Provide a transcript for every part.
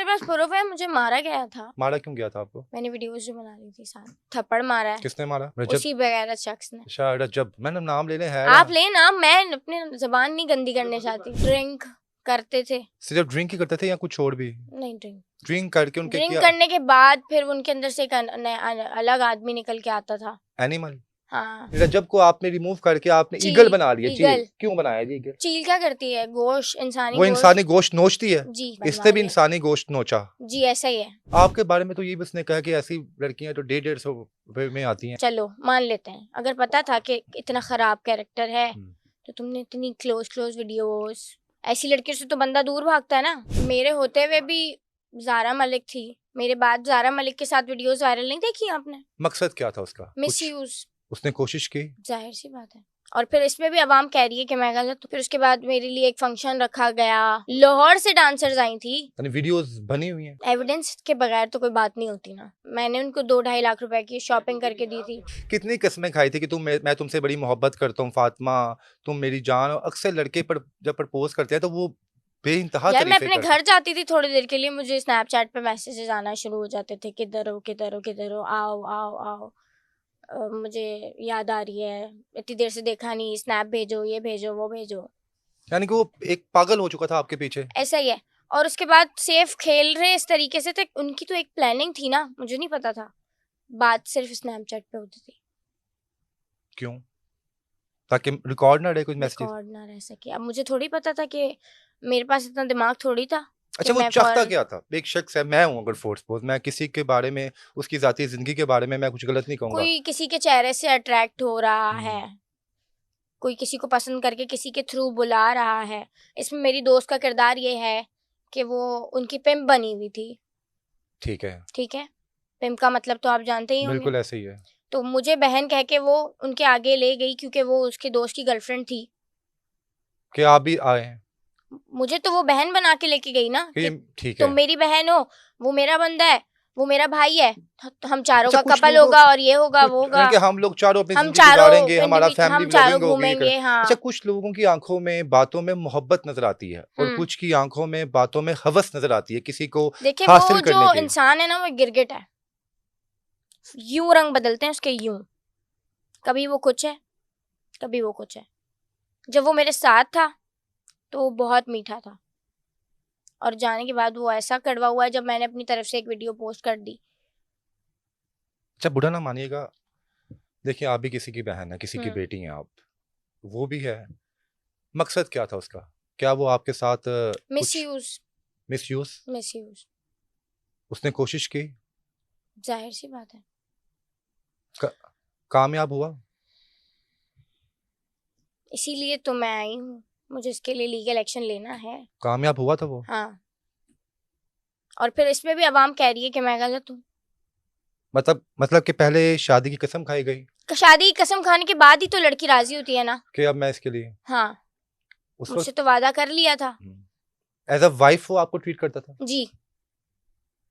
पास proof है, मुझे मारा गया था। मारा क्यों गया था आपको? मैंने वीडियोस जो बना ली थी साथ, थप्पड़ मारा है। किसने मारा? उसी बगैर शख्स ने। अच्छा रजब, मैंने नाम ले ले है। आप ले नाम, मैं अपनी जबान नहीं गंदी करने चाहती। ड्रिंक करते थे। सिर्फ ड्रिंक ही करते थे या कुछ और भी? नहीं, ड्रिंक करके उनके ड्रिंक करने के बाद फिर उनके अंदर से एक अलग आदमी निकल के आता था। एनिमल। हाँ। रजब को आपने रिमूव करके आपने ईगल बना लिया। चील क्यों बनाया जी? ईगल चील क्या करती है? गोश्त, इंसानी वो इंसानी गोश्त नोचती है जी। इसने भी इंसानी गोश्त नोचा जी, ऐसा ही है। आपके बारे में तो ये बस ने कहा कि ऐसी लड़कियां तो 150 रुपए में आती हैं। चलो मान लेते हैं, अगर पता था कि इतना खराब कैरेक्टर है तो तुमने इतनी क्लोज वीडियोस, ऐसी लड़कियों से तो बंदा दूर भागता है ना। मेरे होते हुए भी ज़ारा मलिक थी, मेरे बाद ज़ारा मलिक के साथ वीडियोस वायरल नहीं देखी आपने? मकसद क्या था उसका? मिसयूज। उसने कोशिश की, जाहिर सी बात है। और फिर इसमें भी अवाम कह रही है कि मैं गलत हूँ। फिर उसके बाद मेरे लिए एक फंक्शन रखा गया, लाहौर से डांसर्स आई थी, वीडियोस बनी हुई हैं। एविडेंस के बगैर तो कोई बात नहीं होती ना। मैंने उनको 2-2.5 लाख रुपए की शॉपिंग करके दी थी। कितनी कस्में खाई थी कि मैं तुमसे बड़ी मोहब्बत करता हूँ फातिमा, तुम मेरी जान। अक्सर लड़के पर जब प्रपोज करते हैं तो वो बेइंतहा यार, मैं अपने घर जाती थी थोड़ी देर के लिए, मुझे स्नैपचैट पे मैसेजेस आना शुरू हो जाते थे, किधर हो किधर हो किधर हो, आओ आओ आओ, मुझे याद आ रही है, इतनी देर से देखा नहीं, स्नैप भेजो, ये भेजो, वो भेजो। यानी कि वो एक पागल हो चुका था आपके पीछे। ऐसा ही है। और उसके बाद सेफ खेल रहे इस तरीके से थे, उनकी तो एक प्लानिंग थी ना, मुझे नहीं पता था। बात सिर्फ स्नैपचैट पे होती थी। क्यों? ताकि रिकॉर्ड ना रहे कुछ मैसेज, रिकॉर्ड ना रह सके। अब मुझे थोड़ी पता था कि मेरे पास इतना दिमाग थोड़ी था। अच्छा, वो चाहता क्या था? एक शख्स है, मैं हूँ अगर फोर्स मैं किसी के बारे में, उसकी जाती जिंदगी के बारे में मैं कुछ गलत नहीं कहूंगा। कोई किसी के चेहरे से अट्रैक्ट हो रहा है, कोई किसी को पसंद करके किसी के थ्रू बुला रहा है। इसमें मेरी दोस्त का किरदार ये है कि वो उनकी पिम्प बनी हुई थी। ठीक है, ठीक है, पिम्प का मतलब तो आप जानते ही होंगे। बिल्कुल ऐसे ही है। तो मुझे बहन कह के वो उनके आगे ले गई, क्योंकि वो उसके दोस्त की गर्लफ्रेंड थी। कि आप भी आए हैं? मुझे तो वो बहन बना के लेके गई ना कि ठीक है, तुम मेरी बहन हो, वो मेरा बंदा है, वो मेरा भाई है, तो हम चारों अच्छा, का कपल होगा और ये होगा वो होगा, हम लोग चारों अपनी हम जिंदगी चारों गुजारेंगे, हमारा फैमिली हम चारों व्लॉगिंग होगी। घूमेंगे। हाँ। अच्छा, कुछ लोगों की आंखों में बातों में मोहब्बत नजर आती है और कुछ की आंखों में बातों में हवस नजर आती है किसी को देखिए, हासिल वो करने जो की। इंसान है ना, वो गिरगिट है, यूं रंग बदलते हैं उसके, यूं, कभी वो कुछ है कभी वो कुछ है। जब वो मेरे साथ था तो वो बहुत मीठा था, और जाने के बाद वो ऐसा कड़वा हुआ है जब मैंने अपनी तरफ से एक वीडियो पोस्ट कर दी। अच्छा, बुरा ना मानिएगा, देखिए आप भी किसी की बहन है, किसी की बेटी हैं आप, वो भी है। मकसद क्या था उसका? क्या वो आपके साथ मिसयूज उसने कोशिश की? जाहिर सी बात है। कामयाब हुआ? इसीलिए तो मैं आई हूँ, मुझे इसके लिए लीगल एक्शन लेना है। कामयाब हुआ था वो? हाँ। और फिर इसमें भी अवाम कह रही है कि मैं गलत हूँ। मतलब कि पहले शादी की कसम खाई गई? शादी की कसम खाने के बाद ही तो लड़की राजी होती है ना कि अब मैं इसके लिए। हाँ, मुझसे तो वादा कर लिया था। एज अ वाइफ वो आपको ट्रीट करता था? जी।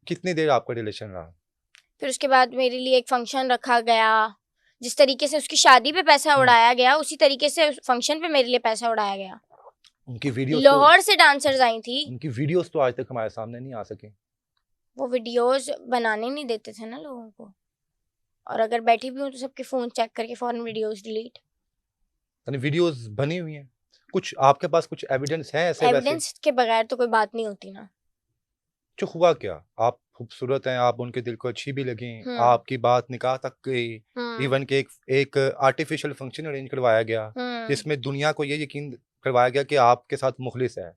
कितनी देर आपका रिलेशन रहा? फिर उसके बाद मेरे लिए एक फंक्शन रखा गया, जिस तरीके से उसकी शादी पे पैसा उड़ाया गया, उसी तरीके से फंक्शन पे मेरे लिए पैसा उड़ाया गया। उनकी वीडियोस लाहौर से डांसर्स आई थी, उनकी वीडियोस तो आज तक हमारे सामने नहीं आ सके। वो वीडियोस बनाने नहीं देते थे ना लोगों को, और अगर बैठी भी हूँ तो सबके फोन चेक करके फौरन वीडियोस डिलीट। यानी वीडियोस बनी हुई हैं, कुछ आपके पास कुछ एविडेंस है ऐसे? एविडेंस के बगैर तो कोई बात नहीं होती ना। जो हुआ क्या, आप खूबसूरत हैं, आप उनके दिल को अच्छी भी लगी, आपकी बात निकाह तक गई, इवन के एक आर्टिफिशियल फंक्शन अरेंज करवाया गया जिसमें दुनिया को ये यकीन करवाया गया कि आपके साथ मुखलिस है,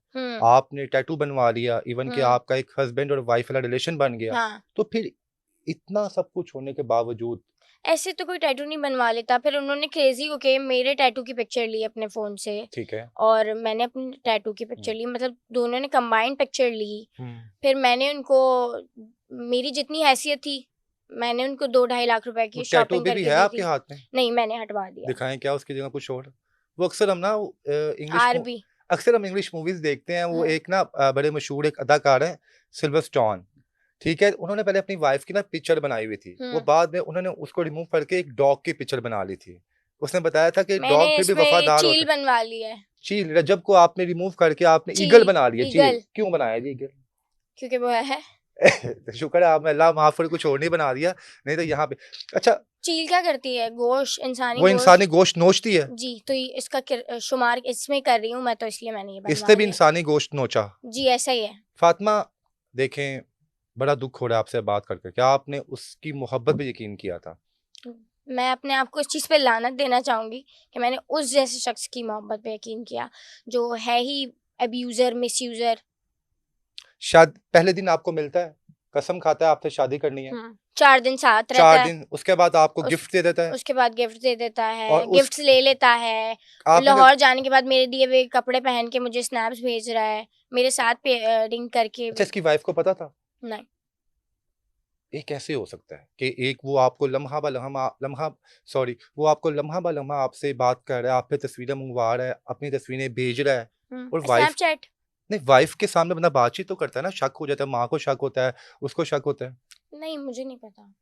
आपने टैटू बनवा लिया, इवन के आपका एक हस्बैंड और वाइफ वाला रिलेशन बन गया। तो फिर इतना सब कुछ होने के बावजूद ऐसे तो कोई टैटू नहीं बनवा लेता। फिर उन्होंने क्रेजी होके मेरे टैटू की पिक्चर ली अपने फोन से, ठीक है, और मैंने अपने टैटू की पिक्चर ली, मतलब दोनों ने कंबाइंड पिक्चर ली। फिर मैंने उनको, मेरी जितनी हैसियत थी, मैंने उनको 2-2.5 लाख रुपए की शॉपिंग करके दी थी। आपके हाथ में? नहीं, मैंने हटवा दिया। दिखाएं क्या उसकी जगह कुछ और? वो अक्सर हम ना इंग्लिश मूवीज देखते हैं, वो एक ना बड़े मशहूर एक अदाकार है सिल्वर स्टोन, ठीक है, उन्होंने पहले अपनी वाइफ की ना पिक्चर बनाई हुई थी, वो बाद में उन्होंने उसको रिमूव करके एक डॉग की पिक्चर बना ली थी। उसने बताया था कि डॉग फिर भी वफादार होता है। चील बनवा ली है। चील, रजब को आपने रिमूव करके आपने ईगल बना लिया। चील क्यों बनाया जी? ईगल क्योंकि वो है। शुक्र है आप अल्लाह माफ करे कुछ और नहीं बना दिया, नहीं तो यहाँ पे। अच्छा चील क्या करती है? गोश्त, इंसानी वो गोश्त। इंसानी गोश्त नोचती है जी, तो इसका शुमार इसमें कर रही हूँ मैं, तो इसलिए मैंने ये इसने भी बनवाई है। इंसानी गोश्त नोचा। जी ऐसा ही है। फातिमा देखें, बड़ा दुख हो रहा है आपसे बात करके, क्या आपने उसकी मोहब्बत पे यकीन किया था? मैं अपने आप को इस चीज़ पे लानत देना चाहूँगी कि मैंने उस जैसे शख्स की मोहब्बत पे यकीन किया जो है ही अब्यूज़र, मिसयूज़र। शायद पहले दिन आपको मिलता है, कसम खाता है आपसे शादी करनी है, 4 दिन साथ रहता 4 है, दिन उसके बाद आपको गिफ्ट दे देता है, उसके बाद गिफ्ट दे देता है, और गिफ्ट्स ले लेता है। आपने लाहौर जाने के बाद मेरे दिए हुए कपड़े पहन के मुझे स्नैप्स भेज रहा है, मेरे साथ रिंग करके। अच्छा इसकी वाइफ को पता था? नहीं। ये कैसे हो सकता है कि एक वो आपको वो आपको लम्हा बा लम्हा आपसे बात कर रहा है, आप पे तस्वीरें मंगवा रहा है, अपनी तस्वीरें भेज रहा है, और वाइफ स्नैपचैट। नहीं, वाइफ के सामने बंदा बातचीत तो करता है ना, शक हो जाता है, माँ को शक होता है, उसको शक होता है। नहीं, मुझे नहीं पता,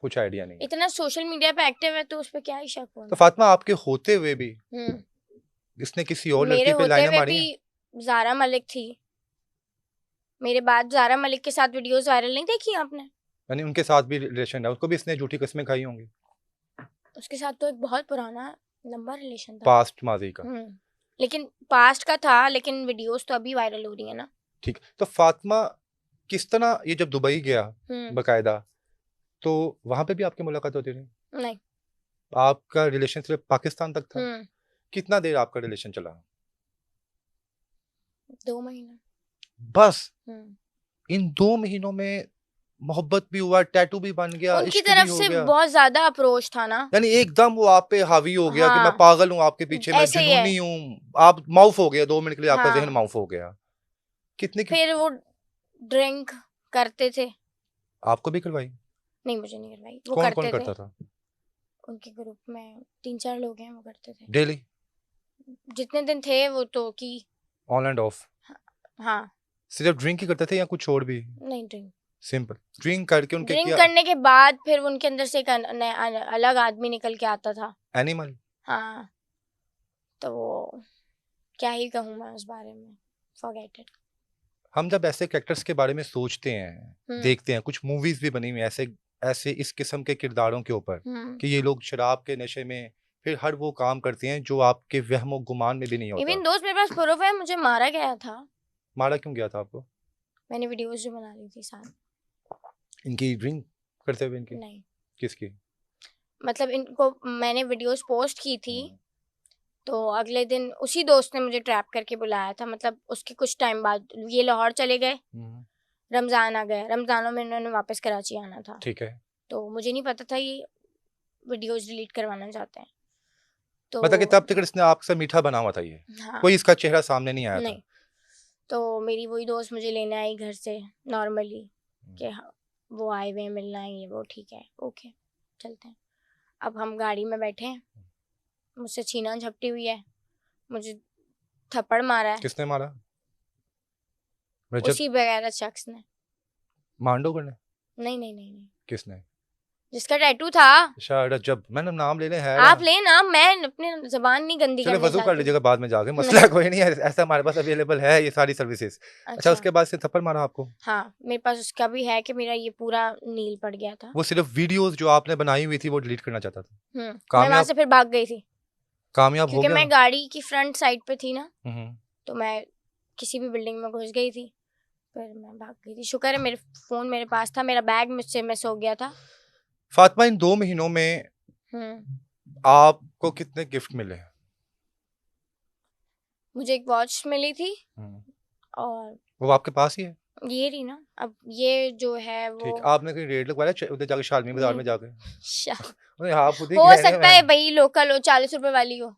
कुछ आइडिया नहीं है। इतना सोशल मीडिया पे एक्टिव है तो उस पे क्या ही शक होना। तो फातिमा आपके होते हुए भी इसने किसी और मेरे लड़की पे होते लाइनें हुए मारी भी हैं? ज़ारा मलिक थी, मेरे बाद ज़ारा मलिक के साथ वीडियोस वायरल नहीं देखी आपने? यानी उनके साथ भी रिलेशन है, उसको भी इसने झूठी कस्में खाई होंगी? उसके साथ तो एक बहुत पुराना लंबा रिलेशन था, पास्ट माजी का। लेकिन पास्ट का था, लेकिन वीडियोस तो अभी वायरल हो रही है ना। ठीक, तो फातिमा किस तरह ये जब दुबई गया बकायदा, तो वहां पे भी आपकी मुलाकात होती रही? नहीं। आपका रिलेशन सिर्फ पाकिस्तान तक था? कितना देर आपका रिलेशन चला? 2 महीने बस। इन 2 महीनों में मोहब्बत भी हुआ, टैटू भी बन गया, उनकी इश्क तरफ भी हो से गया, बहुत ज्यादा अप्रोच था ना, यानी एकदम वो आप पे हावी हो गया कि मैं हाँ, पागल हूँ आपके पीछे, मैं ऐसे ही है। जुनूनी हूँ, आप माउफ हो गया 2 मिनट के लिए, आपका जहन हाँ। माउफ हो गया। कितने की फिर वो ड्रिंक करते थे। आपको भी करवाई? नहीं, मुझे नहीं करवाई, वो कौन करते कौन थे। करता था? उनके ग्रुप में 3-4 लोग हैं, वो करते थे डेली? जितने दिन थे वो तो की। On end of? हाँ। सिर्फ ड्रिंक ही करते थे या कुछ और भी? नहीं, ड्रिंक। सिंपल ड्रिंक करके उनके ड्रिंक क्या? करने के बाद फिर उनके अंदर से एक अलग आदमी निकल के आता था, एनिमल। हाँ, तो वो क्या ही कहूँ मैं उस बारे में, फॉरगेट इट। हम जब ऐसे कैरेक्टर्स के बारे में सोचते हैं, देखते हैं, कुछ मूवीज भी बनी हुई ऐसे ऐसे इस किस्म के किरदारों के ऊपर कि ये लोग शराब के नशे में फिर हर वो काम करते हैं जो आपके वहमो गुमान में भी नहीं होता। इवन दोस्त मेरे पास प्रूफ है, मुझे मारा गया था। मारा क्यों गया था आपको? मैंने वीडियोस जो बना ली थी साथ। इनकी ड्रिंक करते हुए? इनकी नहीं, किसकी? मतलब इनको मैंने वीडियोस पोस्ट की थी, तो अगले दिन उसी दोस्त ने मुझे ट्रैप करके बुलाया था, मतलब उसके कुछ टाइम बाद ये लाहौर चले गए, रमजान आ गया, रमजानों में इन्होंने वापस कराची आना था। ठीक है। तो मुझे नहीं पता था ये वीडियोस डिलीट करवाना चाहते हैं, तो मतलब कि तब तक इसने आपसे मीठा बना हुआ था ये? हाँ, कोई इसका चेहरा सामने नहीं आया नहीं। था? तो मेरी वही दोस्त मुझे लेने आई घर से नॉर्मली कि हाँ वो आए हुए मिलना है, ये वो, ठीक है, ओके, चलते हैं। अब हम गाड़ी में बैठे हैं, मुझसे छीना झपटी हुई है, मुझे थप्पड़ मारा है। किसने मारा? उसी बगैरत शख्स ने। मांडोगर ने? नहीं नहीं नहीं नहीं, किसने? जिसका टैटू था। शायद जब मैंने नाम ले ले है आप ले ना, मैं अपनी जबान नहीं गंदी चलो करना वजू कर चाहती। लीजिएगा बाद में जाके, मसला कोई नहीं है, ऐसा हमारे पास अवेलेबल है ये सारी सर्विसेज। अच्छा, उसके बाद से थप्पड़ मारा आपको? हाँ, मेरे पास उसका भी है कि मेरा ये पूरा नील पड़ गया था। वो सिर्फ वीडियोस जो आपने बनाई हुई थी वो डिलीट करना चाहता था? मैं वहां से फिर भाग गई थी। कामयाब हो क्योंकि गया? मैं गाड़ी की फ्रंट साइड पे थी ना, तो मैं किसी भी बिल्डिंग में घुस गई थी, फिर मैं भाग गई थी। शुक्र है मेरे फोन मेरे पास था, मेरा बैग मुझसे मिस हो गया था। फातिमा, इन 2 महीनों में आपको कितने गिफ्ट मिले? मुझे एक वॉच मिली थी, और वो आपके पास ही है? ये रही ना, अब ये जो है वो। ठीक, आपने कहीं रेट लगवाया उधर जाके शालमी बाजार में जाके? हो सकता है भाई लोकल हो, 40 रुपए वाली हो,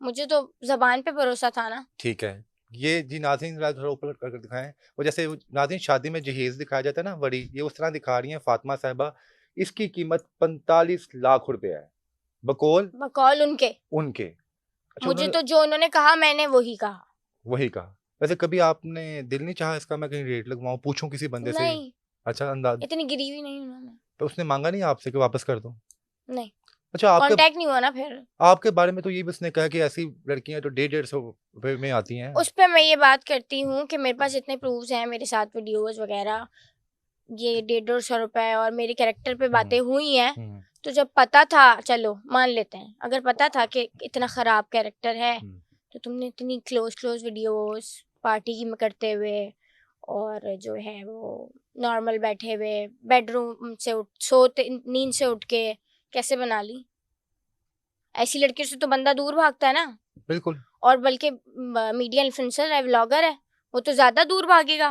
मुझे तो जबान पे भरोसा था ना। ठीक है, ये जी नाज़रीन थोड़ा ऊपर करके दिखाएं, वो जैसे नाज़रीन शादी में जहेज दिखाया जाता है ना बड़ी, ये उस तरह दिखा रही हैं फातिमा साहिबा। इसकी कीमत 45 लाख रुपए है, बकौल उनके। अच्छा, मुझे तो जो उन्होंने कहा मैंने वही कहा। वैसे कभी आपने दिल नहीं चाहा इसका मैं कहीं रेट लगवाऊं, पूछूं किसी बंदे से? नहीं, अच्छा, अंदाज इतनी गिरी हुई नहीं उन्होंने। तो उसने मांगा नहीं आपसे कि वापस कर दो? नहीं। अच्छा, आपके कांटेक्ट नहीं हुआ ना फिर। आपके बारे में तो ये बस ने कहा कि ऐसी लड़कियां तो 150-150 में आती हैं। उस पे मैं ये बात करती हूँ कि मेरे पास इतने प्रूफ्स हैं, मेरे साथ वीडियोस वगैरह, ये 150-150 रुपए और मेरे कैरेक्टर पे बातें हुई हैं। तो जब पता था, चलो मान लेते हैं, अगर पता था कि इतना ख़राब कैरेक्टर है, तो तुमने इतनी क्लोज वीडियोस पार्टी में करते हुए और जो है वो नॉर्मल बैठे हुए बेडरूम से सोते नींद से उठ के कैसे बना ली? ऐसी लड़कियों से तो बंदा दूर भागता है ना। बिल्कुल। और बल्कि मीडिया इन्फ्लुएंसर है, व्लॉगर है, वो तो ज़्यादा दूर भागेगा।